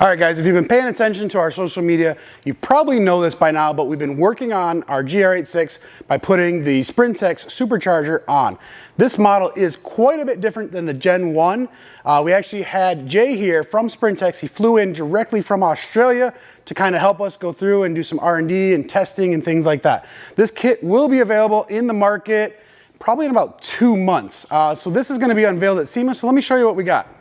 All right, guys, if you've been paying attention to our social media, you probably know this by now, but we've been working on our GR86 by putting the Sprintex Supercharger on. This model is quite a bit different than the Gen 1. We actually had Jay here from Sprintex. He flew in directly from Australia to kind of help us go through and do some R&D and testing and things like that. This kit will be available in the market probably in about 2 months. So this is going to be unveiled at Sema, so let me show you what we got.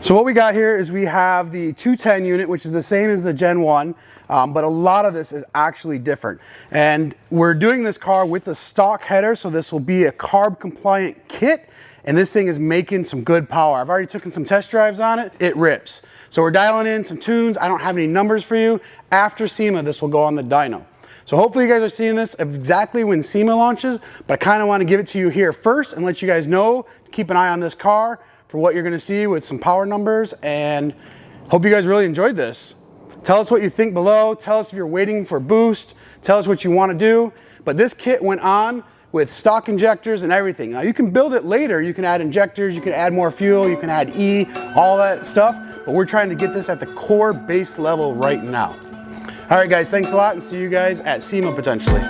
So what we got here is we have the 210 unit, which is the same as the Gen 1, but a lot of this is actually different. And we're doing this car with the stock header, so this will be a carb compliant kit, and this thing is making some good power. I've already taken some test drives on it. It rips. So we're dialing in some tunes. I don't have any numbers for you. After Sema, this will go on the dyno. So hopefully you guys are seeing this exactly when Sema launches, but I kind of want to give it to you here first and let you guys know, keep an eye on this car for what you're going to see with some power numbers, and hope you guys really enjoyed this. Tell us what you think below. Tell us if you're waiting for boost. Tell us what you want to do. But this kit went on with stock injectors and everything. Now you can build it later. You can add injectors, you can add more fuel, you can add E, all that stuff. But we're trying to get this at the core base level right now. All right, guys, thanks a lot, and see you guys at Sema potentially.